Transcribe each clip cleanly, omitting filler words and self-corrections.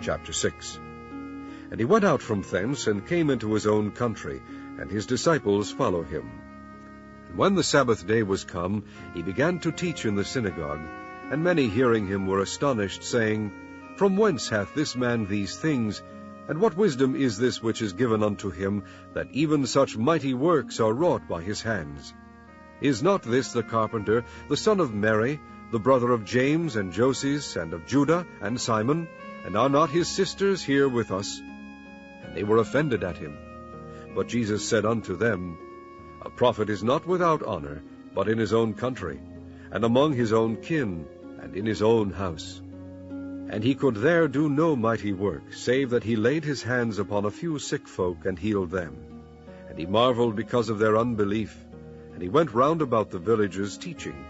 Chapter 6. And he went out from thence, and came into his own country, and his disciples followed him. And when the Sabbath day was come, he began to teach in the synagogue. And many hearing him were astonished, saying, From whence hath this man these things? And what wisdom is this which is given unto him, that even such mighty works are wrought by his hands? Is not this the carpenter, the son of Mary, the brother of James and Joses, and of Juda and Simon? And are not his sisters here with us? And they were offended at him. But Jesus said unto them, A prophet is not without honor, but in his own country, and among his own kin, and in his own house. And he could there do no mighty work, save that he laid his hands upon a few sick folk, and healed them. And he marveled because of their unbelief. And he went round about the villages, teaching.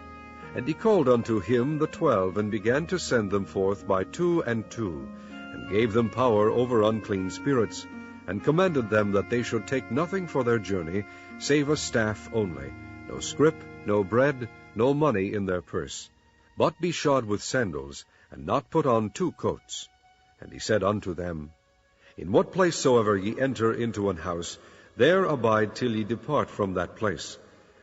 And he called unto him the 12, and began to send them forth by 2 and 2, and gave them power over unclean spirits, and commanded them that they should take nothing for their journey, save a staff only, no scrip, no bread, no money in their purse, but be shod with sandals, and not put on 2 coats. And he said unto them, In what place soever ye enter into an house, there abide till ye depart from that place.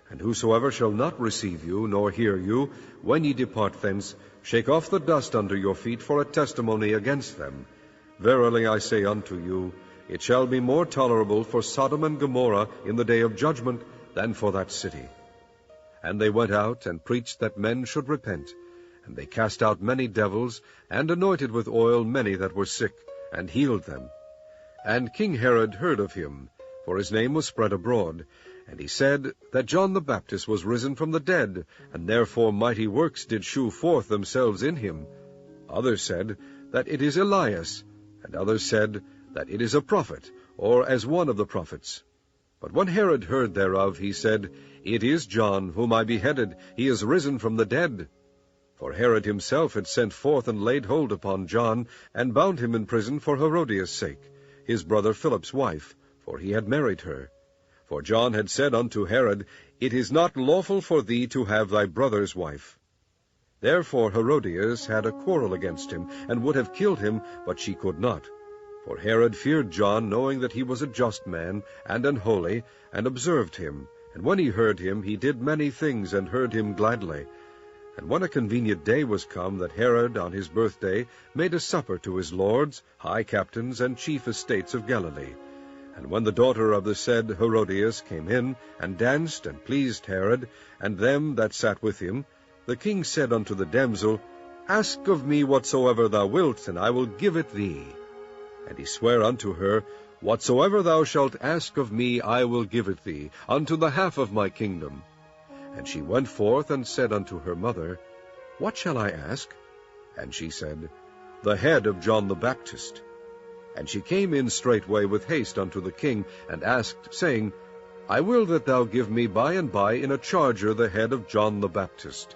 And whosoever shall not receive you, nor hear you, when ye depart thence, shake off the dust under your feet for a testimony against them. Verily I say unto you, it shall be more tolerable for Sodom and Gomorrah in the day of judgment than for that city. And they went out, and preached that men should repent. And they cast out many devils, and anointed with oil many that were sick, and healed them. And King Herod heard of him, for his name was spread abroad. And he said that John the Baptist was risen from the dead, and therefore mighty works did shew forth themselves in him. Others said that it is Elias, and others said that it is a prophet, or as one of the prophets. But when Herod heard thereof, he said, It is John, whom I beheaded. He is risen from the dead. For Herod himself had sent forth and laid hold upon John, and bound him in prison for Herodias' sake, his brother Philip's wife, for he had married her. For John had said unto Herod, It is not lawful for thee to have thy brother's wife. Therefore Herodias had a quarrel against him, and would have killed him, but she could not. For Herod feared John, knowing that he was a just man, and an holy, and observed him. And when he heard him, he did many things, and heard him gladly. And when a convenient day was come, that Herod on his birthday made a supper to his lords, high captains, and chief estates of Galilee. And when the daughter of the said Herodias came in, and danced, and pleased Herod, and them that sat with him, the king said unto the damsel, Ask of me whatsoever thou wilt, and I will give it thee. And he sware unto her, Whatsoever thou shalt ask of me, I will give it thee, unto the half of my kingdom. And she went forth, and said unto her mother, What shall I ask? And she said, The head of John the Baptist. And she came in straightway with haste unto the king, and asked, saying, I will that thou give me by and by in a charger the head of John the Baptist.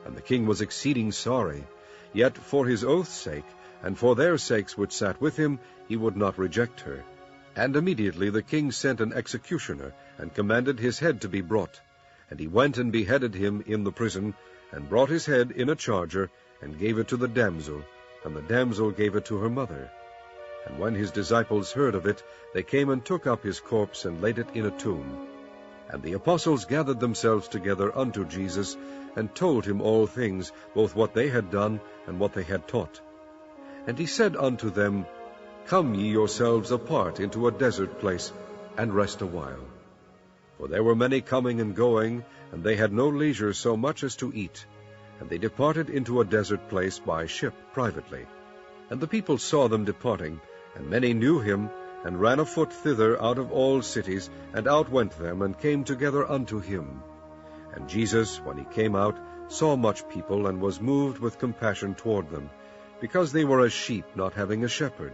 And the king was exceeding sorry, yet for his oath's sake, and for their sakes which sat with him, he would not reject her. And immediately the king sent an executioner, and commanded his head to be brought. And he went and beheaded him in the prison, and brought his head in a charger, and gave it to the damsel, and the damsel gave it to her mother. And when his disciples heard of it, they came and took up his corpse, and laid it in a tomb. And the apostles gathered themselves together unto Jesus, and told him all things, both what they had done, and what they had taught. And he said unto them, Come ye yourselves apart into a desert place, and rest a while. For there were many coming and going, and they had no leisure so much as to eat. And they departed into a desert place by ship privately. And the people saw them departing, and many knew him, and ran afoot thither out of all cities, and outwent them, and came together unto him. And Jesus, when he came out, saw much people, and was moved with compassion toward them, because they were as sheep not having a shepherd.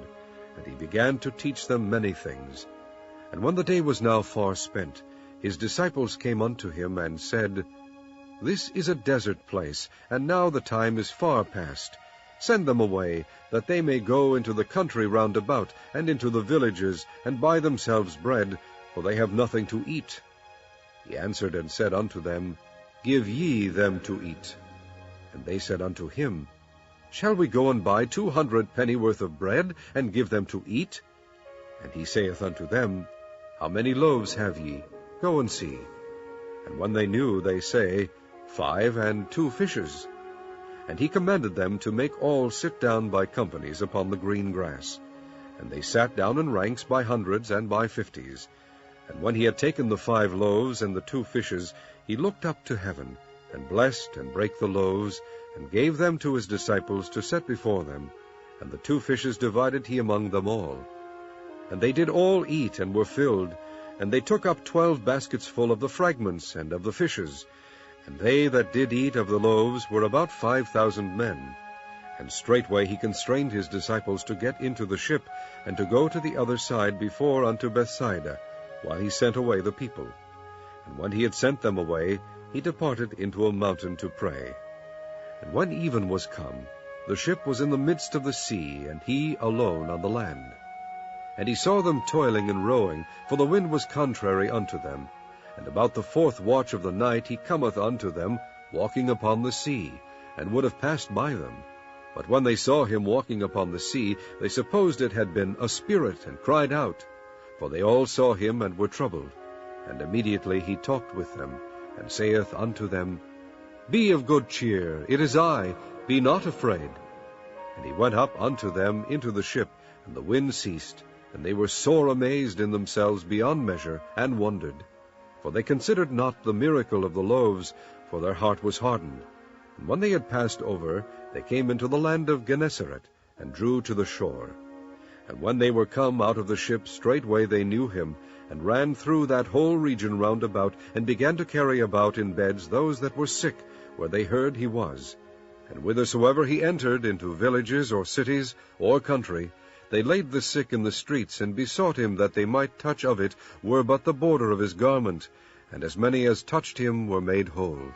And he began to teach them many things. And when the day was now far spent, his disciples came unto him, and said, This is a desert place, and now the time is far past. Send them away, that they may go into the country round about, and into the villages, and buy themselves bread, for they have nothing to eat. He answered and said unto them, Give ye them to eat. And they said unto him, Shall we go and buy 200 pennyworth of bread, and give them to eat? And he saith unto them, How many loaves have ye? Go and see. And when they knew, they say, 5 and 2 fishes. And he commanded them to make all sit down by companies upon the green grass. And they sat down in ranks by hundreds and by 50s. And when he had taken the 5 loaves and the 2 fishes, he looked up to heaven, and blessed, and brake the loaves, and gave them to his disciples to set before them. And the 2 fishes divided he among them all. And they did all eat, and were filled. And they took up 12 baskets full of the fragments and of the fishes. And they that did eat of the loaves were about 5,000 men. And straightway he constrained his disciples to get into the ship, and to go to the other side before unto Bethsaida, while he sent away the people. And when he had sent them away, he departed into a mountain to pray. And when even was come, the ship was in the midst of the sea, and he alone on the land. And he saw them toiling and rowing, for the wind was contrary unto them. And about the 4th watch of the night he cometh unto them, walking upon the sea, and would have passed by them. But when they saw him walking upon the sea, they supposed it had been a spirit, and cried out. For they all saw him, and were troubled. And immediately he talked with them, and saith unto them, Be of good cheer, it is I, be not afraid. And he went up unto them into the ship, and the wind ceased, and they were sore amazed in themselves beyond measure, and wondered. For they considered not the miracle of the loaves, for their heart was hardened. And when they had passed over, they came into the land of Gennesaret, and drew to the shore. And when they were come out of the ship, straightway they knew him, and ran through that whole region round about, and began to carry about in beds those that were sick, where they heard he was. And whithersoever he entered, into villages or cities or country, they laid the sick in the streets, and besought him that they might touch of it, were but the border of his garment. And as many as touched him were made whole.